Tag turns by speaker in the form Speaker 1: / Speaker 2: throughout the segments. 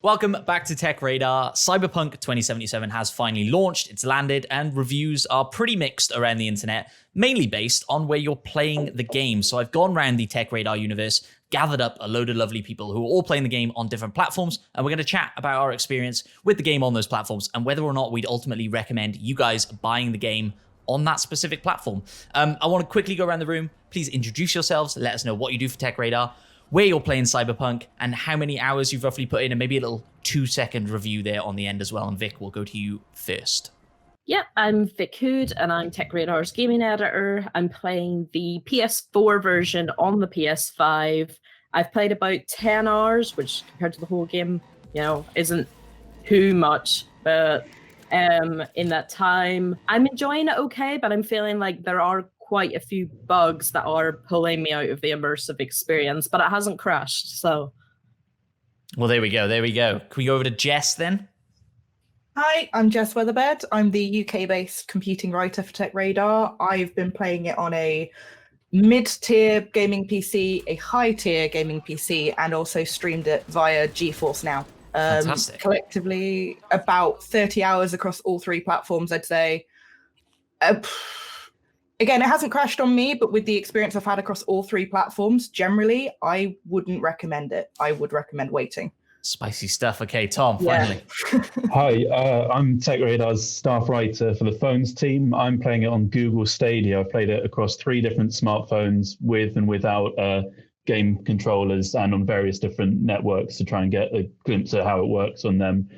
Speaker 1: Welcome back to TechRadar. Cyberpunk 2077 has finally launched, it's landed, and reviews are pretty mixed around the internet, mainly based on where you're playing the game. So I've gone around the TechRadar universe, gathered up a load of lovely people who are all playing the game on different platforms, and we're going to chat about our experience with the game on those platforms and whether or not we'd ultimately recommend you guys buying the game on that specific platform. I want to quickly go around the room. Please introduce yourselves, let us know what you do for TechRadar, where you're playing Cyberpunk, and how many hours you've roughly put in, and maybe a little 2-second review there on the end as well. And Vic, we'll go to you first.
Speaker 2: Yeah, I'm Vic Hood, and I'm TechRadar's gaming editor. I'm playing the PS4 version on the PS5. I've played about 10 hours, which compared to the whole game, isn't too much. But in that time, I'm enjoying it okay, but I'm feeling like there are quite a few bugs that are pulling me out of the immersive experience, but it hasn't crashed, so.
Speaker 1: Well, there we go. Can we go over to Jess then?
Speaker 3: Hi, I'm Jess Weatherbed. I'm the UK-based computing writer for TechRadar. I've been playing it on a mid-tier gaming PC, a high-tier gaming PC, and also streamed it via GeForce Now.
Speaker 1: Fantastic.
Speaker 3: Collectively, about 30 hours across all three platforms, I'd say. Again, it hasn't crashed on me, but with the experience I've had across all three platforms, generally, I wouldn't recommend it. I would recommend waiting.
Speaker 1: Spicy stuff. Okay, Tom, finally.
Speaker 4: Hi, I'm TechRadar's staff writer for the phones team. I'm playing it on Google Stadia. I've played it across 3 different smartphones with and without game controllers and on various different networks to try and get a glimpse of how it works on them.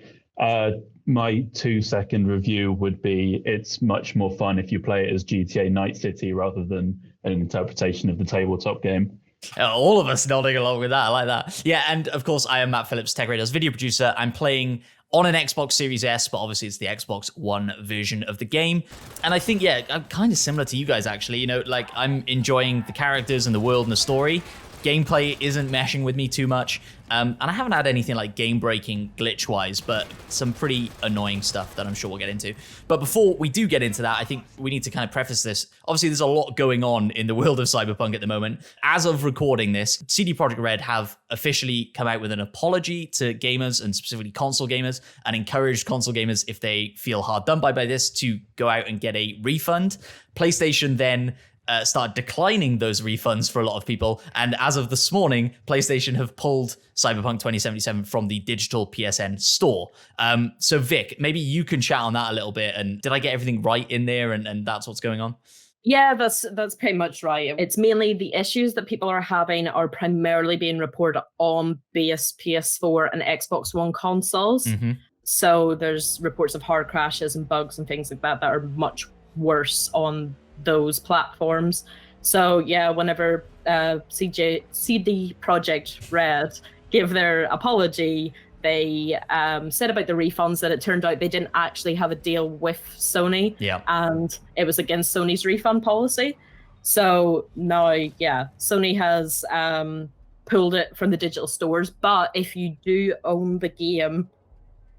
Speaker 4: My 2-second review would be it's much more fun if you play it as GTA Night City rather than an interpretation of the tabletop game.
Speaker 1: All of us nodding along with that. I like that. Yeah, and of course, I am Matt Phillips, TechRadar's video producer. I'm playing on an Xbox Series S, but obviously it's the Xbox One version of the game. And I think, I'm kind of similar to you guys, actually. I'm enjoying the characters and the world and the story. Gameplay isn't meshing with me too much. And I haven't had anything like game-breaking glitch-wise, but some pretty annoying stuff that I'm sure we'll get into. But before we do get into that, I think we need to kind of preface this. Obviously, there's a lot going on in the world of Cyberpunk at the moment. As of recording this, CD Projekt Red have officially come out with an apology to gamers, and specifically console gamers, and encouraged console gamers, if they feel hard done by this, to go out and get a refund. PlayStation then start declining those refunds for a lot of people. And as of this morning, PlayStation have pulled Cyberpunk 2077 from the digital PSN store. So Vic, maybe you can chat on that a little bit. And did I get everything right in there? And that's what's going on?
Speaker 2: Yeah, that's pretty much right. It's mainly the issues that people are having are primarily being reported on base PS4 and Xbox One consoles. Mm-hmm. So there's reports of hard crashes and bugs and things like that are much worse on those platforms. So yeah, whenever CD Projekt Red gave their apology, they said about the refunds that it turned out they didn't actually have a deal with Sony, and it was against Sony's refund policy. So now, Sony has pulled it from the digital stores, but if you do own the game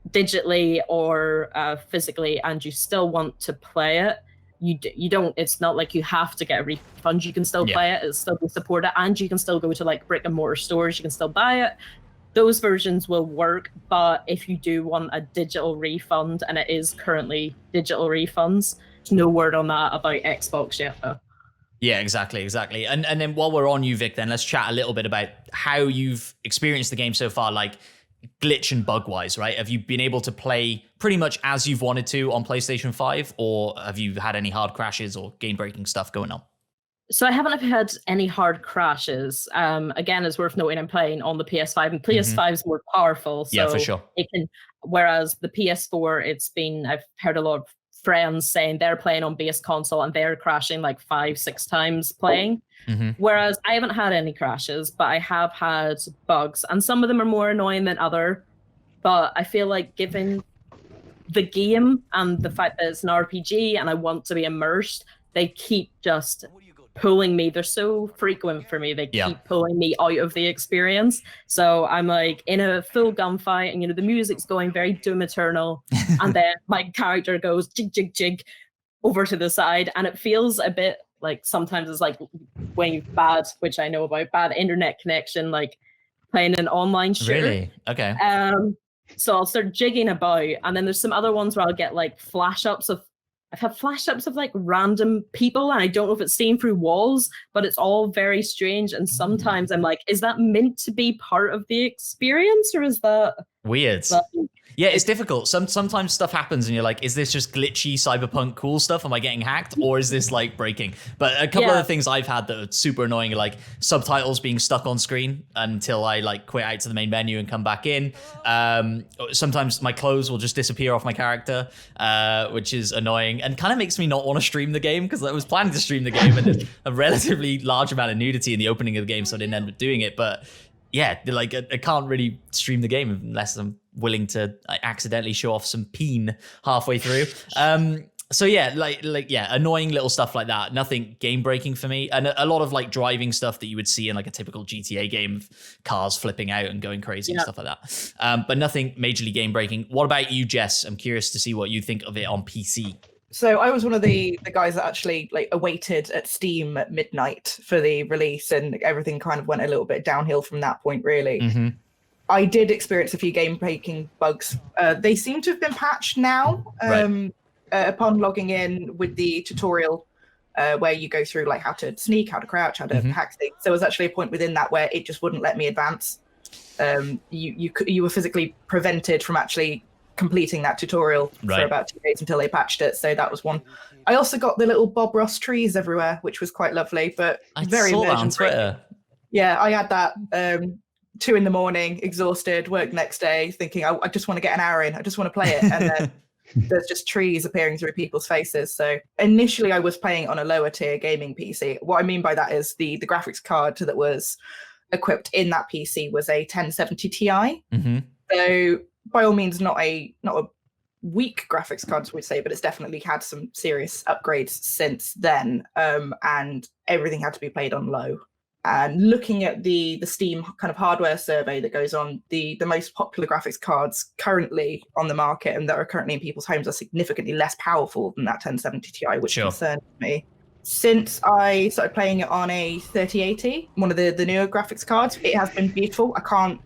Speaker 2: digitally or physically and you still want to play it, you don't, it's not like you have to get a refund. You can still play it, it's still be supported, and you can still go to like brick and mortar stores, you can still buy it. Those versions will work, but if you do want a digital refund, and it is currently digital refunds, there's no word on that about Xbox yet though.
Speaker 1: Yeah, exactly. And then while we're on you, Vic, then let's chat a little bit about how you've experienced the game so far, like glitch and bug wise, right? Have you been able to play pretty much as you've wanted to on PlayStation 5, or have you had any hard crashes or game breaking stuff going on?
Speaker 2: So I haven't had any hard crashes. Again, it's worth noting I'm playing on the PS5, and PS5 is more powerful. So
Speaker 1: yeah, for sure.
Speaker 2: Whereas the PS4, I've heard a lot of friends saying they're playing on base console and they're crashing like 5-6 times playing. Mm-hmm. Whereas I haven't had any crashes, but I have had bugs, and some of them are more annoying than other. But I feel like given the game and the fact that it's an RPG and I want to be immersed, they keep just pulling me. They're so frequent for me. They keep pulling me out of the experience. So I'm like in a full gunfight, and the music's going very Doom Eternal, and then my character goes jig jig jig over to the side, and it feels a bit like sometimes it's like when you've which I know about, bad internet connection, like playing an online shooter.
Speaker 1: Really? Okay.
Speaker 2: So I'll start jigging about, and then there's some other ones where I'll get like I've had flash ups of like random people, and I don't know if it's staying through walls, but it's all very strange. And sometimes I'm like, is that meant to be part of the experience, or is that
Speaker 1: weird? Yeah, it's difficult. Sometimes stuff happens and you're like, is this just glitchy cyberpunk cool stuff? Am I getting hacked? Or is this like breaking? But a couple of the things I've had that are super annoying are like subtitles being stuck on screen until I like quit out to the main menu and come back in. Sometimes my clothes will just disappear off my character, which is annoying and kind of makes me not want to stream the game, because I was planning to stream the game and there's a relatively large amount of nudity in the opening of the game, so I didn't end up doing it. But yeah, like I can't really stream the game unless I'm willing to accidentally show off some peen halfway through. So yeah, like annoying little stuff like that. Nothing game breaking for me, and a lot of like driving stuff that you would see in like a typical GTA game, of cars flipping out and going crazy and stuff like that. But nothing majorly game breaking. What about you, Jess? I'm curious to see what you think of it on PC.
Speaker 3: So I was one of the guys that actually like awaited at Steam at midnight for the release, and everything kind of went a little bit downhill from that point, really.
Speaker 1: Mm-hmm.
Speaker 3: I did experience a few game-breaking bugs. They seem to have been patched now. Upon logging in with the tutorial, where you go through like how to sneak, how to crouch, how to hack things. There was actually a point within that where it just wouldn't let me advance. You were physically prevented from actually completing that tutorial for about 2 days until they patched it. So that was one. I also got the little Bob Ross trees everywhere, which was quite lovely, but very
Speaker 1: saw that on Twitter.
Speaker 3: Yeah, I had that 2 a.m, exhausted, work next day, thinking I just want to get an hour in. I just want to play it. And then there's just trees appearing through people's faces. So initially I was playing on a lower tier gaming PC. What I mean by that is the graphics card that was equipped in that PC was a 1070 Ti.
Speaker 1: Mm-hmm.
Speaker 3: So by all means, not a weak graphics card, we'd say, but it's definitely had some serious upgrades since then, and everything had to be played on low. And looking at the Steam kind of hardware survey that goes on, the most popular graphics cards currently on the market and that are currently in people's homes are significantly less powerful than that 1070 Ti, which concerns me. Since I started playing it on a 3080, one of the newer graphics cards, it has been beautiful. I can't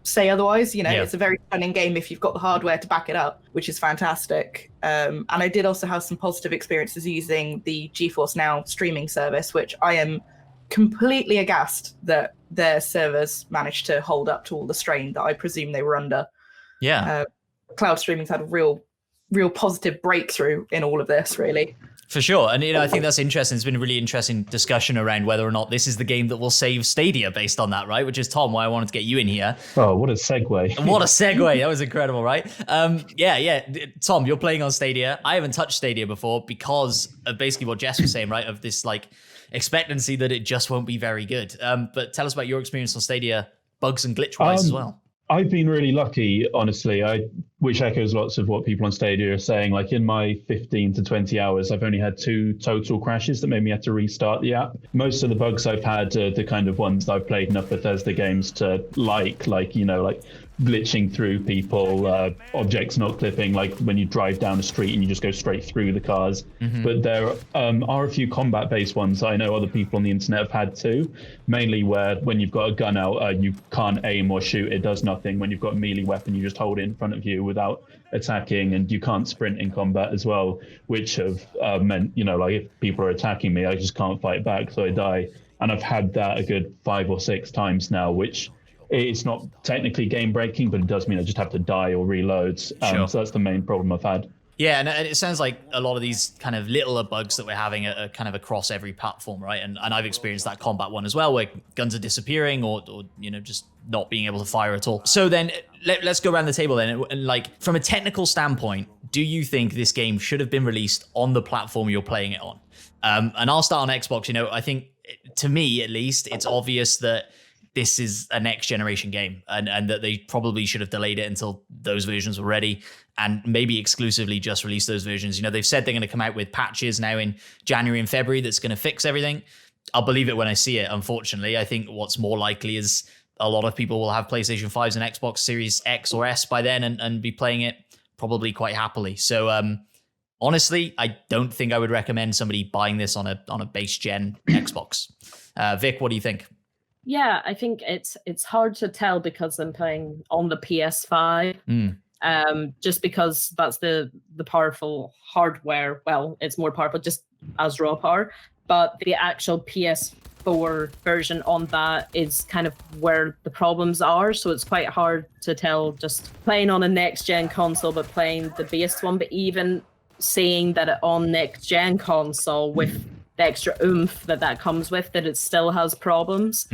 Speaker 3: say otherwise. It's a very stunning game if you've got the hardware to back it up, which is fantastic. And I did also have some positive experiences using the GeForce Now streaming service, which I am completely aghast that their servers managed to hold up to all the strain that I presume they were under. Cloud streaming's had a real positive breakthrough in all of this, really.
Speaker 1: For sure. And, I think that's interesting. There's been a really interesting discussion around whether or not this is the game that will save Stadia based on that, right? Which is, Tom, why I wanted to get you in here.
Speaker 4: Oh, what a segue.
Speaker 1: What a segue. That was incredible, right? Tom, you're playing on Stadia. I haven't touched Stadia before because of basically what Jess was saying, right? Of this like expectancy that it just won't be very good. But tell us about your experience on Stadia, bugs and glitch-wise as well.
Speaker 4: I've been really lucky, honestly, which echoes lots of what people on Stadia are saying. Like in my 15 to 20 hours, I've only had 2 total crashes that made me have to restart the app. Most of the bugs I've had are the kind of ones that I've played enough Bethesda games to like glitching through people, objects not clipping, like when you drive down a street and you just go straight through the cars. Mm-hmm. But there are a few combat-based ones I know other people on the internet have had too, mainly where when you've got a gun out, you can't aim or shoot, it does nothing. When you've got a melee weapon, you just hold it in front of you without attacking, and you can't sprint in combat as well, which have meant, if people are attacking me, I just can't fight back, so I die. And I've had that a good 5 or 6 times now, which it's not technically game breaking, but it does mean I just have to die or reload. So that's the main problem I've had.
Speaker 1: Yeah, and it sounds like a lot of these kind of littler bugs that we're having are kind of across every platform, right? And I've experienced that combat one as well, where guns are disappearing or just not being able to fire at all. So then let's go around the table then. And like from a technical standpoint, do you think this game should have been released on the platform you're playing it on? And I'll start on Xbox. I think to me at least, it's obvious that this is a next generation game and that they probably should have delayed it until those versions were ready and maybe exclusively just release those versions. They've said they're going to come out with patches now in January and February that's going to fix everything. I'll believe it when I see it. Unfortunately, I think what's more likely is a lot of people will have PlayStation 5s and Xbox Series X or S by then and be playing it probably quite happily. So honestly, I don't think I would recommend somebody buying this on a base gen Xbox. Vic, what do you think?
Speaker 2: Yeah, I think it's hard to tell because I'm playing on the PS5. Just because that's the powerful hardware. Well, it's more powerful just as raw power, but the actual PS4 version on that is kind of where the problems are. So it's quite hard to tell just playing on a next gen console, but playing the base one. But even saying that on next gen console with the extra oomph that comes with, that it still has problems.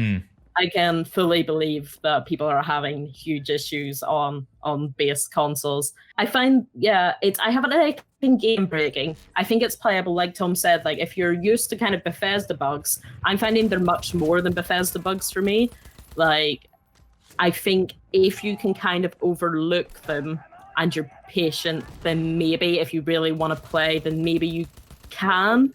Speaker 2: I can fully believe that people are having huge issues on base consoles. I find, I haven't think game breaking. I think it's playable, like Tom said. Like if you're used to kind of Bethesda bugs, I'm finding they're much more than Bethesda bugs for me. Like I think if you can kind of overlook them and you're patient, then maybe if you really want to play, then maybe you can.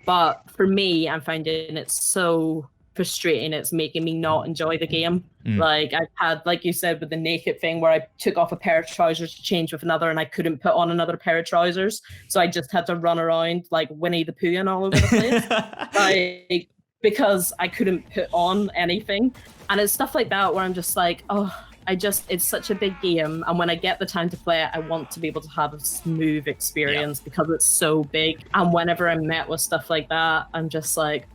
Speaker 2: But for me, I'm finding it so frustrating. It's making me not enjoy the game. Like I've had, like you said, with the naked thing where I took off a pair of trousers to change with another and I couldn't put on another pair of trousers. So I just had to run around like Winnie the Pooh and all over the place. Like, because I couldn't put on anything. And it's stuff like that where I'm just like, it's such a big game. And when I get the time to play it, I want to be able to have a smooth experience because it's so big. And whenever I'm met with stuff like that, I'm just like,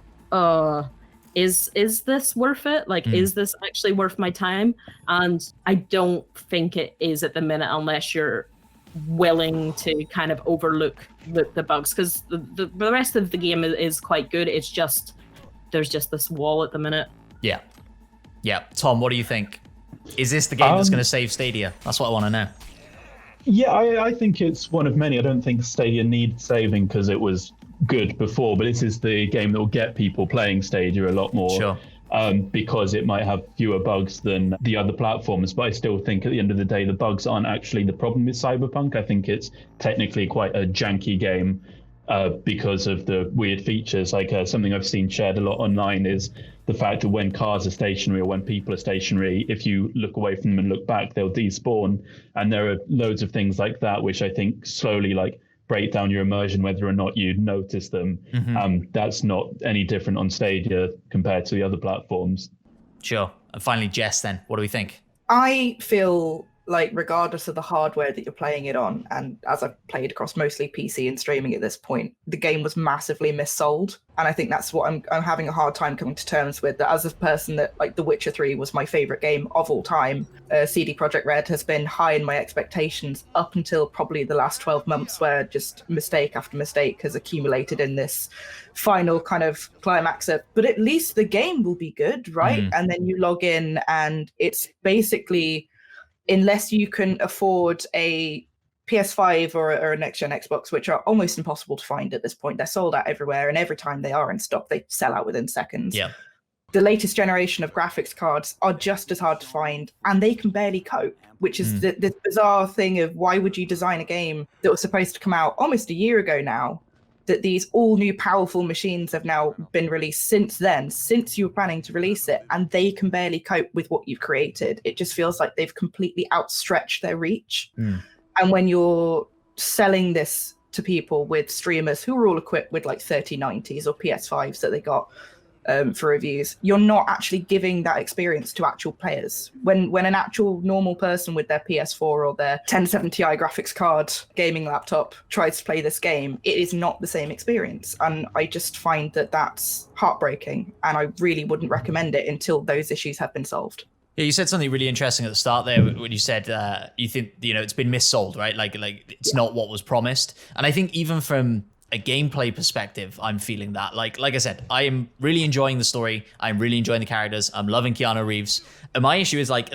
Speaker 2: is this worth it? Like, is this actually worth my time? And I don't think it is at the minute unless you're willing to kind of overlook the bugs, because the rest of the game is quite good. It's just, there's just this wall at the minute. Yeah. Tom, what do you think? Is this the game that's going to save Stadia? That's what I want to know.
Speaker 4: Yeah, I think it's one of many. I don't think Stadia needs saving because it was good before, but this is the game that will get people playing Stadia a lot more. Sure. Because it might have fewer bugs than the other platforms. But I still think at the end of the day, the bugs aren't actually the problem with Cyberpunk. I think it's technically quite a janky game because of the weird features. Like something I've seen shared a lot online is the fact that when cars are stationary or when people are stationary, if you look away from them and look back, they'll despawn. And there are loads of things like that, which I think slowly break down your immersion, whether or not you notice them. That's not any different on Stadia compared to the other platforms. Sure. And finally, Jess, then, what do we think? I feel like regardless of the hardware that you're playing it on, and as I've played across mostly PC and streaming at this point, the game was massively missold. And I think that's what I'm having a hard time coming to terms with, that as a person that, like, The Witcher 3 was my favorite game of all time, CD Projekt Red has been high in my expectations up until probably the last 12 months, where just mistake after mistake has accumulated in this final kind of climax of, but at least the game will be good, right? And then you log in and it's basically, unless you can afford a PS5 or a next-gen Xbox, which are almost impossible to find at this point. They're sold out everywhere, and every time they are in stock, they sell out within seconds. Yeah. The latest generation of graphics cards are just as hard to find, and they can barely cope, which is this bizarre thing of why would you design a game that was supposed to come out almost a year ago now, that these all new powerful machines have now been released since then, since you were planning to release it, and they can barely cope with what you've created. It just feels like they've completely outstretched their reach. And when you're selling this to people with streamers who are all equipped with like 3090s or PS5s that they got for reviews, you're not actually giving that experience to actual players. When an actual normal person with their PS4 or their 1070 Ti graphics card gaming laptop tries to play this game, it is not the same experience. And I just find that that's heartbreaking, and I really wouldn't recommend it until those issues have been solved. Yeah, you said something really interesting at the start there when you said you think, it's been missold, right? Like it's not what was promised. And I think even from a gameplay perspective, I'm feeling that. Like I said, I am really enjoying the story. I'm really enjoying the characters. I'm loving Keanu Reeves. And my issue is like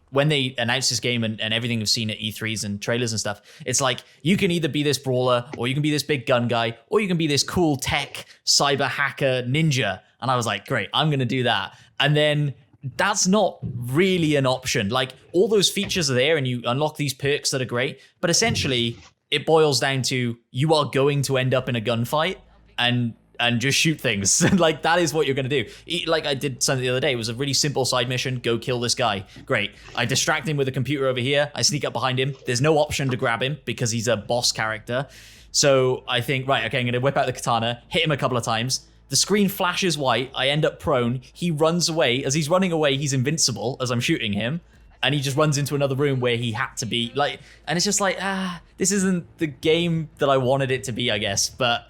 Speaker 4: when they announced this game and everything we've seen at E3s and trailers and stuff, it's like you can either be this brawler, or you can be this big gun guy, or you can be this cool tech cyber hacker ninja. And I was like, great, I'm going to do that. And then that's not really an option. Like, all those features are there and you unlock these perks that are great, but essentially it boils down to you are going to end up in a gunfight and just shoot things. Like, that is what you're going to do. Like I did something the other day. It was a really simple side mission. Go kill this guy. Great. I distract him with a computer over here. I sneak up behind him. There's no option to grab him because he's a boss character. So I think, right, okay, I'm going to whip out the katana, hit him a couple of times,
Speaker 1: The screen flashes white. I end up prone. He runs away. As he's running away, he's invincible as I'm shooting him. And he just runs into another room where he had to be. Like, and it's just like, this isn't the game that I wanted it to be, I guess. But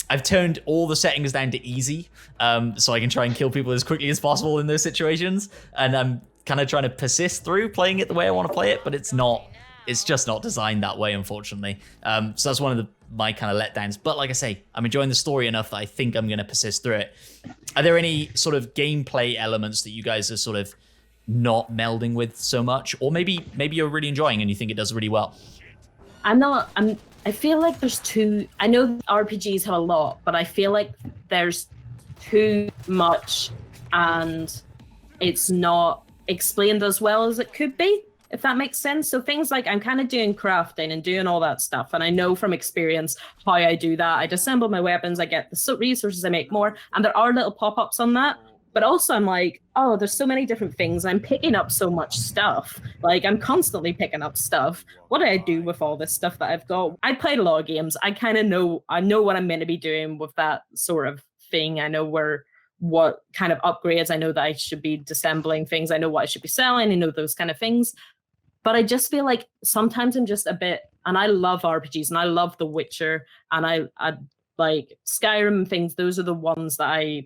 Speaker 1: I've turned all the settings down to easy, so I can try and kill people as quickly as possible in those situations. And I'm kind of trying to persist through playing it the way I want to play it, but it's just not designed that way, unfortunately. So that's one of my kind of letdowns. But like I say, I'm enjoying the story enough that I think I'm going to persist through it. Are there any sort of gameplay elements that you guys are sort of not melding with so much? Or maybe you're really enjoying and you think it does really well?
Speaker 2: I feel like there's I know RPGs have a lot, but I feel like there's too much and it's not explained as well as it could be, if that makes sense. So things like I'm kind of doing crafting and doing all that stuff. And I know from experience how I do that. I disassemble my weapons, I get the resources, I make more. And there are little pop-ups on that. But also I'm like, oh, there's so many different things. I'm picking up so much stuff. Like, I'm constantly picking up stuff. What do I do with all this stuff that I've got? I played a lot of games. I kind of know what I'm meant to be doing with that sort of thing. I know what kind of upgrades. I know that I should be disassembling things. I know what I should be selling. I know those kind of things. But I just feel like sometimes I'm just a bit, and I love RPGs and I love The Witcher and I like Skyrim and things. Those are the ones that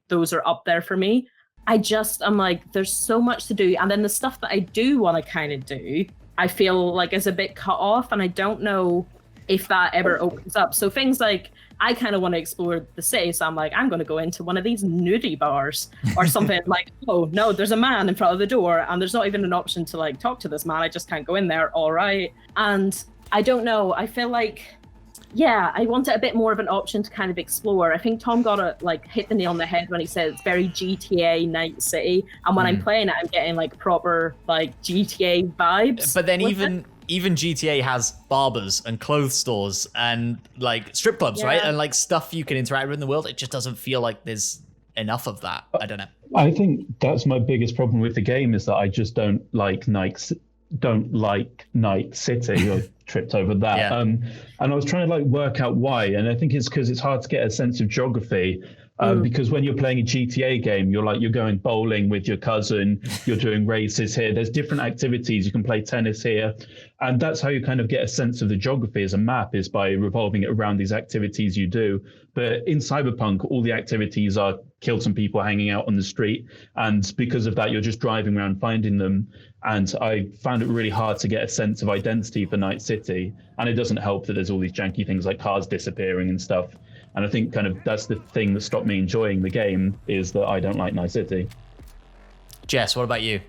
Speaker 2: those are up there for me. I'm like, there's so much to do. And then the stuff that I do want to kind of do, I feel like is a bit cut off. And I don't know if that ever opens up. So things like, I kind of want to explore the city. So I'm like, I'm going to go into one of these nudie bars or something. Like, oh no, there's a man in front of the door and there's not even an option to like talk to this man. I just can't go in there. All right. And I don't know. I feel like, yeah, I wanted a bit more of an option to kind of explore. I think Tom hit the nail on the head when he said it's very GTA Night City. And when I'm playing it, I'm getting like proper like GTA vibes.
Speaker 1: But then even GTA has barbers and clothes stores and like strip clubs, right? And like stuff you can interact with in the world. It just doesn't feel like there's enough of that. I don't know. I
Speaker 4: think that's my biggest problem with the game is that I just don't like Night City. I tripped over that.
Speaker 1: Yeah.
Speaker 4: And I was trying to like work out why. And I think it's because it's hard to get a sense of geography. Because when you're playing a GTA game, you're going bowling with your cousin, you're doing races here. There's different activities. You can play tennis here. And that's how you kind of get a sense of the geography as a map, is by revolving it around these activities you do. But in Cyberpunk, all the activities are kill some people hanging out on the street. And because of that, you're just driving around finding them. And I found it really hard to get a sense of identity for Night City. And it doesn't help that there's all these janky things like cars disappearing and stuff. And I think kind of that's the thing that stopped me enjoying the game, is that I don't like Night City.
Speaker 1: Jess, what about you?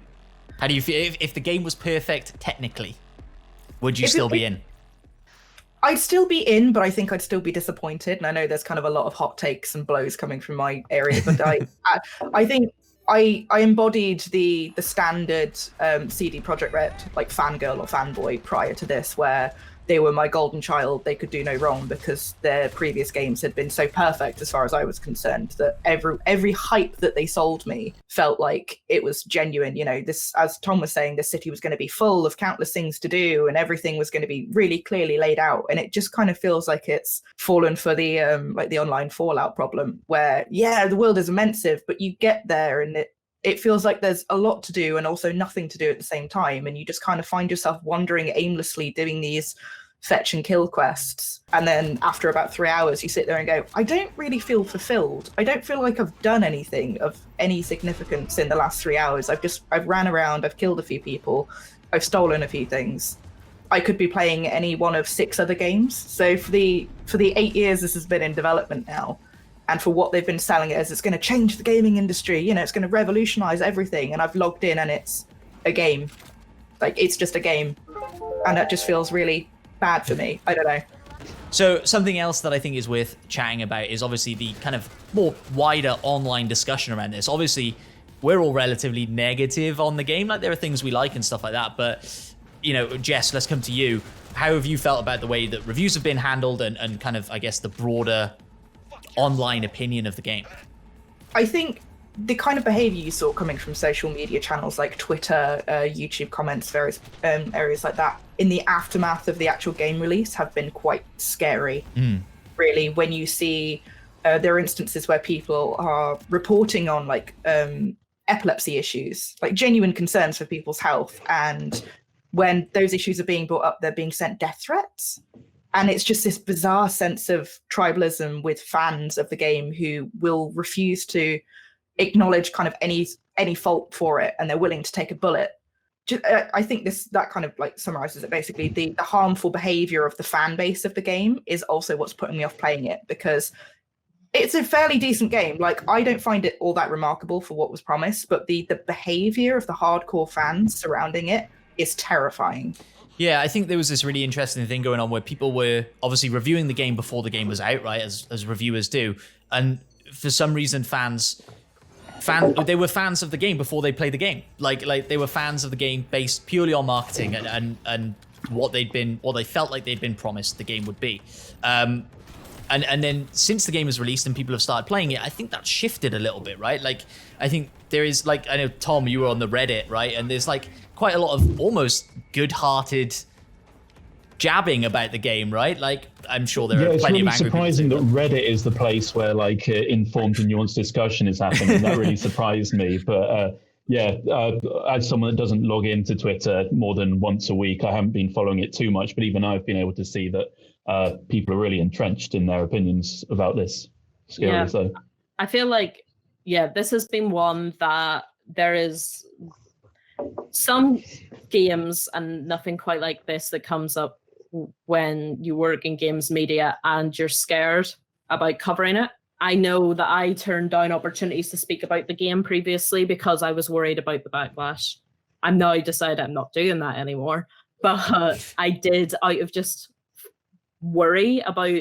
Speaker 1: How do you feel if the game was perfect technically? Would you still be in?
Speaker 3: I'd still be in, but I think I'd still be disappointed. And I know there's kind of a lot of hot takes and blows coming from my area, but I think I embodied the standard CD Projekt Red like fangirl or fanboy prior to this, where they were my golden child. They could do no wrong because their previous games had been so perfect as far as I was concerned, that every hype that they sold me felt like it was genuine. You know, this, as Tom was saying, the city was going to be full of countless things to do and everything was going to be really clearly laid out. And it just kind of feels like it's fallen for the like the online Fallout problem, where the world is immense, but you get there and it feels like there's a lot to do and also nothing to do at the same time. And you just kind of find yourself wandering aimlessly doing these fetch and kill quests. And then after about 3 hours, you sit there and go, I don't really feel fulfilled. I don't feel like I've done anything of any significance in the last 3 hours. I've ran around, I've killed a few people, I've stolen a few things. I could be playing any one of 6 other games. So for the 8 years this has been in development now, and for what they've been selling it as, it's going to change the gaming industry, you know, it's going to revolutionize everything. And I've logged in and it's a game. Like, it's just a game. And that just feels really bad for me. I don't know.
Speaker 1: So something else that I think is worth chatting about is obviously the kind of more wider online discussion around this. Obviously, we're all relatively negative on the game. Like, there are things we like and stuff like that. But, you know, Jess, let's come to you. How have you felt about the way that reviews have been handled and kind of, I guess, the broader online opinion of the game?
Speaker 3: I think the kind of behavior you saw coming from social media channels like Twitter, YouTube comments, various areas like that in the aftermath of the actual game release have been quite scary. Really, when you see there are instances where people are reporting on like epilepsy issues, like genuine concerns for people's health. And when those issues are being brought up, they're being sent death threats. And it's just this bizarre sense of tribalism with fans of the game who will refuse to acknowledge kind of any fault for it, and they're willing to take a bullet. I think that kind of like summarizes it basically. The harmful behavior of the fan base of the game is also what's putting me off playing it, because it's a fairly decent game. Like, I don't find it all that remarkable for what was promised, but the behavior of the hardcore fans surrounding it is terrifying.
Speaker 1: Yeah, I think there was this really interesting thing going on where people were obviously reviewing the game before the game was out, right, as reviewers do. And for some reason, they were fans of the game before they played the game. Like they were fans of the game based purely on marketing and what they felt like they'd been promised the game would be. And then since the game was released and people have started playing it, I think that shifted a little bit, right? Like, I think there is, like, I know, Tom, you were on the Reddit, right? And there's like quite a lot of almost good-hearted jabbing about the game, right? Like, I'm sure there are plenty of angry people.
Speaker 4: It's really surprising that Reddit is the place where like informed and nuanced discussion is happening. That really surprised me. But as someone that doesn't log into Twitter more than once a week, I haven't been following it too much. But even I've been able to see that people are really entrenched in their opinions about this. Scary.
Speaker 2: Yeah.
Speaker 4: So
Speaker 2: I feel like, this has been one that there is some games, and nothing quite like this, that comes up when you work in games media and you're scared about covering it. I know that I turned down opportunities to speak about the game previously because I was worried about the backlash. I'm now decided I'm not doing that anymore. But I did, out of just worry about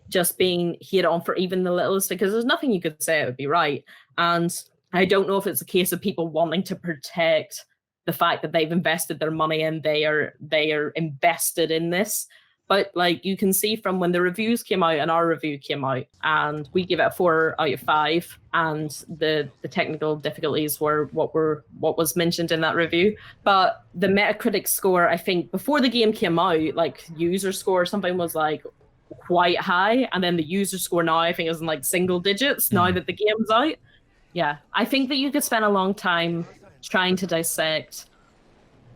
Speaker 2: just being hated on for even the littlest, because there's nothing you could say it would be right. And I don't know if it's a case of people wanting to protect the fact that they've invested their money and they are invested in this. But like, you can see from when the reviews came out and our review came out, and we give it a 4 out of 5, and the technical difficulties were what was mentioned in that review. But the Metacritic score, I think before the game came out, like user score or something, was like quite high, and then the user score now I think is in like single digits now that the game's out. Yeah, I think that you could spend a long time trying to dissect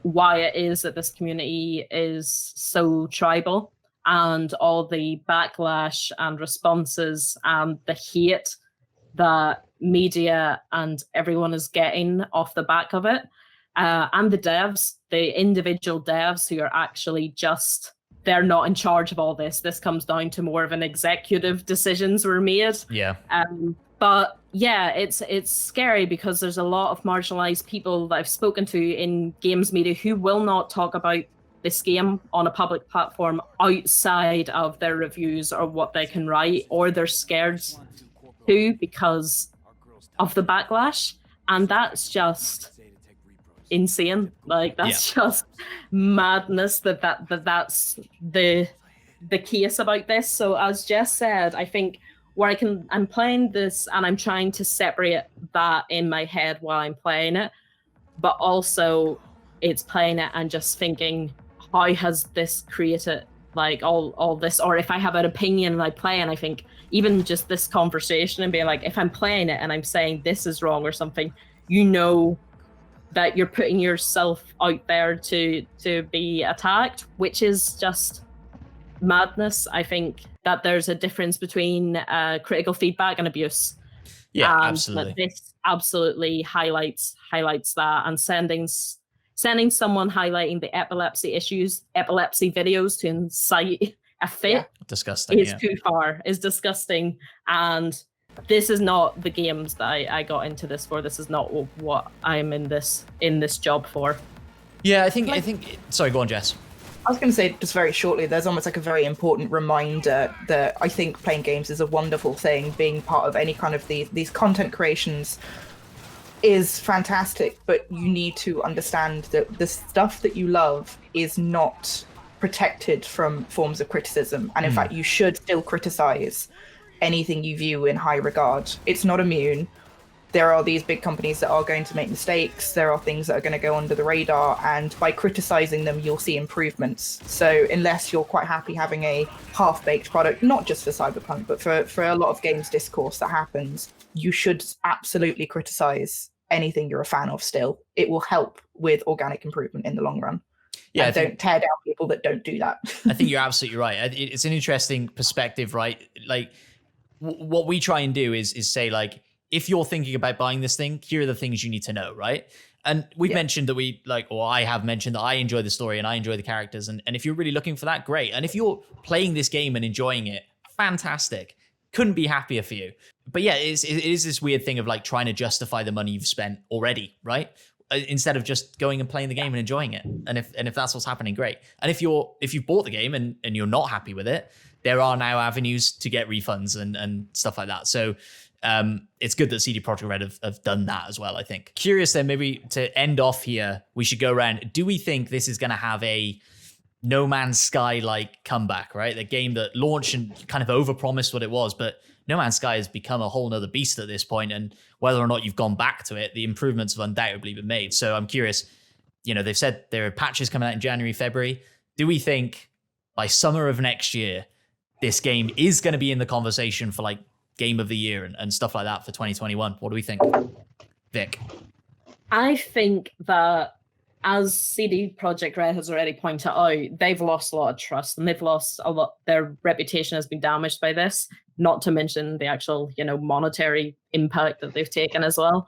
Speaker 2: why it is that this community is so tribal, and all the backlash and responses and the hate that media and everyone is getting off the back of it. And the devs, the individual devs who are actually they're not in charge of all this. This comes down to more of an executive decisions were made.
Speaker 1: Yeah.
Speaker 2: But yeah, it's scary because there's a lot of marginalized people that I've spoken to in games media who will not talk about this game on a public platform outside of their reviews or what they can write, or they're scared to because of the backlash. And that's just insane. Like, that's just madness that's the case about this. So as Jess said, I think where I'm playing this and I'm trying to separate that in my head while I'm playing it, but also it's playing it and just thinking, how has this created like all this? Or if I have an opinion and I play and I think even just this conversation and being like, if I'm playing it and I'm saying this is wrong or something, you know that you're putting yourself out there to be attacked, which is just madness. I think that there's a difference between critical feedback and abuse.
Speaker 1: Yeah,
Speaker 2: and
Speaker 1: absolutely.
Speaker 2: This absolutely highlights that, and sending someone highlighting the epilepsy videos to incite a fit
Speaker 1: disgusting.
Speaker 2: Is too far. Is disgusting. And this is not the games that I got into this for. This is not what I'm in this job for.
Speaker 1: Yeah, I think. Sorry, go on, Jess.
Speaker 3: I was going to say just very shortly, there's almost like a very important reminder that I think playing games is a wonderful thing. Being part of any kind of these content creations is fantastic, but you need to understand that the stuff that you love is not protected from forms of criticism. And in fact, you should still criticize anything you view in high regard. It's not immune. there are these big companies that are going to make mistakes. There are things that are going to go under the radar, and by criticizing them, you'll see improvements. So unless you're quite happy having a half-baked product, not just for Cyberpunk, but for a lot of games discourse that happens, you should absolutely criticize anything you're a fan of still. It will help with organic improvement in the long run. Yeah, and don't tear down people that don't do that.
Speaker 1: I think you're absolutely right. It's an interesting perspective, right? Like, what we try and do is say, like, if you're thinking about buying this thing, here are the things you need to know, right? And we've mentioned that I have mentioned that I enjoy the story and I enjoy the characters. And if you're really looking for that, great. And if you're playing this game and enjoying it, fantastic. Couldn't be happier for you. But yeah, it is this weird thing of like trying to justify the money you've spent already, right? Instead of just going and playing the game and enjoying it. And if that's what's happening, great. And if you've bought the game and you're not happy with it, there are now avenues to get refunds and stuff like that. So it's good that CD Projekt Red have done that as well, I think. Curious then, maybe to end off here, we should go around. Do we think this is going to have a No Man's Sky-like comeback, right? The game that launched and kind of overpromised what it was, but No Man's Sky has become a whole nother beast at this point, and whether or not you've gone back to it, the improvements have undoubtedly been made. So I'm curious, they've said there are patches coming out in January, February. Do we think by summer of next year, this game is going to be in the conversation for like Game of the Year and stuff like that for 2021? What do we think? Vic?
Speaker 2: I think that, as CD Projekt Red has already pointed out, they've lost a lot of trust and they've lost a lot. Their reputation has been damaged by this, not to mention the actual, monetary impact that they've taken as well.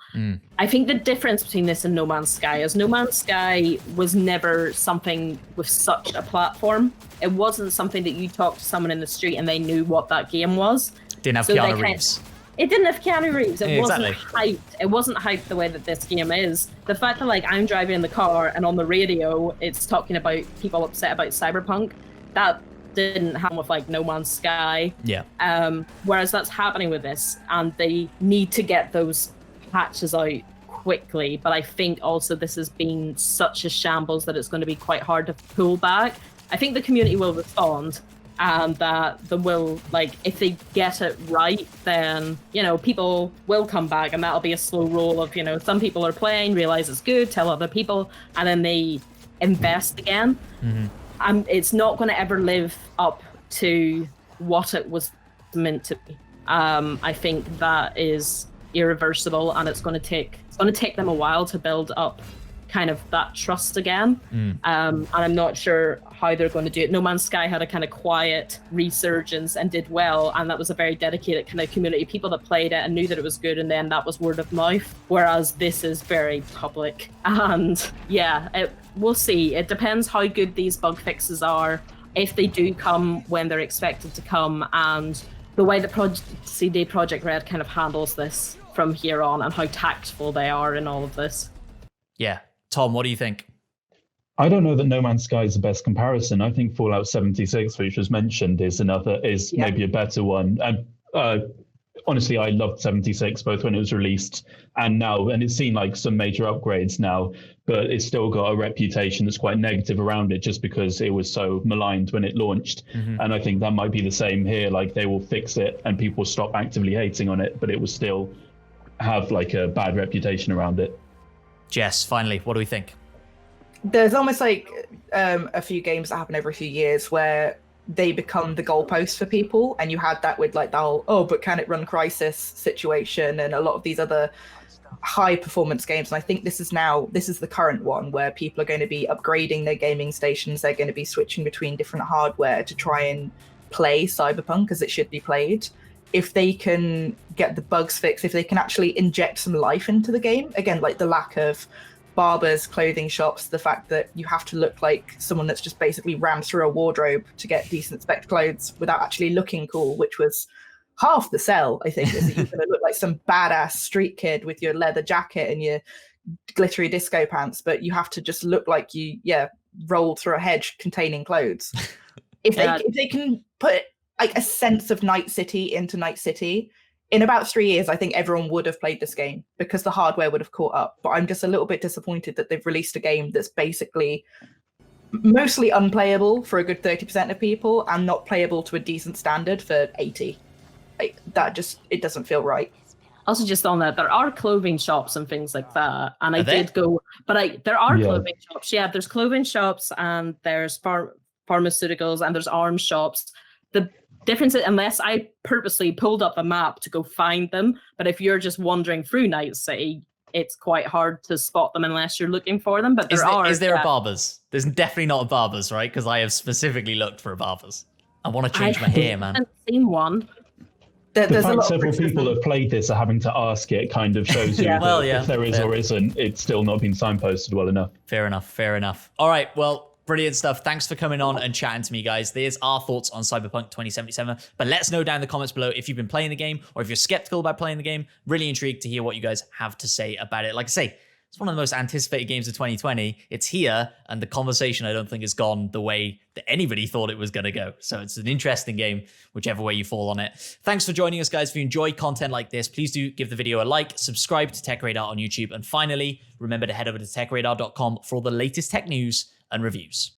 Speaker 2: I think the difference between this and No Man's Sky is No Man's Sky was never something with such a platform. It wasn't something that you talked to someone in the street and they knew what that game was.
Speaker 1: Didn't have Keanu Reeves.
Speaker 2: It didn't have Keanu Reeves. It wasn't
Speaker 1: exactly.
Speaker 2: hyped. It wasn't hyped the way that this game is. The fact that I'm driving in the car and on the radio it's talking about people upset about Cyberpunk, that didn't happen with No Man's Sky.
Speaker 1: Yeah.
Speaker 2: Whereas that's happening with this, and they need to get those patches out quickly. But I think also this has been such a shambles that it's going to be quite hard to pull back. I think the community will respond. And that if they get it right, then, people will come back, and that'll be a slow roll of, some people are playing, realize it's good, tell other people, and then they invest again. And it's not going to ever live up to what it was meant to be. I think that is irreversible, and it's going to take them a while to build up kind of that trust again. And I'm not sure how they're going to do it. No Man's Sky had a kind of quiet resurgence and did well, and that was a very dedicated kind of community, people that played it and knew that it was good, and then that was word of mouth, whereas this is very public. And we'll see. It depends how good these bug fixes are, if they do come when they're expected to come, and the way that CD Projekt Red kind of handles this from here on, and how tactful they are in all of this.
Speaker 1: Yeah. Tom, what do you think?
Speaker 4: I don't know that No Man's Sky is the best comparison. I think Fallout 76, which was mentioned, is maybe a better one. And honestly, I loved 76 both when it was released and now, and it's seen some major upgrades now, but it's still got a reputation that's quite negative around it just because it was so maligned when it launched. And I think that might be the same here. They will fix it and people will stop actively hating on it, but it will still have a bad reputation around it.
Speaker 1: Jess, finally, what do we think?
Speaker 3: There's almost a few games that happen every few years where they become the goalpost for people, and you had that with the whole but can it run Crisis situation and a lot of these other high performance games. And I think this is the current one where people are going to be upgrading their gaming stations. They're going to be switching between different hardware to try and play Cyberpunk as it should be played. If they can get the bugs fixed, if they can actually inject some life into the game, again, the lack of barbers, clothing shops, the fact that you have to look like someone that's just basically rammed through a wardrobe to get decent spec clothes without actually looking cool, which was half the sell, I think, is that you're going to look like some badass street kid with your leather jacket and your glittery disco pants, but you have to just look like you, rolled through a hedge containing clothes. If they can put a sense of Night City into Night City, in about 3 years, I think everyone would have played this game because the hardware would have caught up. But I'm just a little bit disappointed that they've released a game that's basically mostly unplayable for a good 30% of people and not playable to a decent standard for 80. It doesn't feel right.
Speaker 2: Also, just on that, there are clothing shops and things like that. And I
Speaker 1: Are there?
Speaker 2: did go, but there are
Speaker 4: Yeah.
Speaker 2: clothing shops. Yeah, there's clothing shops and there's pharmaceuticals and there's arms shops. The difference is, unless I purposely pulled up a map to go find them, but if you're just wandering through Night City, it's quite hard to spot them unless you're looking for them. But
Speaker 1: Is there a Barber's? There's definitely not a Barber's, right? Because I have specifically looked for a Barber's. I want to change my hair, man.
Speaker 2: I haven't seen one.
Speaker 4: The
Speaker 3: There's a
Speaker 4: fact
Speaker 3: lot
Speaker 4: several
Speaker 3: of
Speaker 4: people have played this are having to ask it kind of shows you
Speaker 2: Yeah.
Speaker 4: that
Speaker 1: Well, yeah,
Speaker 4: if there is
Speaker 1: fair.
Speaker 4: or isn't, it's still not been signposted well enough.
Speaker 1: Fair enough. All right, well, brilliant stuff. Thanks for coming on and chatting to me, guys. There's our thoughts on Cyberpunk 2077. But let us know down in the comments below if you've been playing the game or if you're skeptical about playing the game. Really intrigued to hear what you guys have to say about it. Like I say, it's one of the most anticipated games of 2020. It's here, and the conversation, I don't think, has gone the way that anybody thought it was going to go. So it's an interesting game, whichever way you fall on it. Thanks for joining us, guys. If you enjoy content like this, please do give the video a like, subscribe to TechRadar on YouTube, and finally, remember to head over to techradar.com for all the latest tech news and reviews.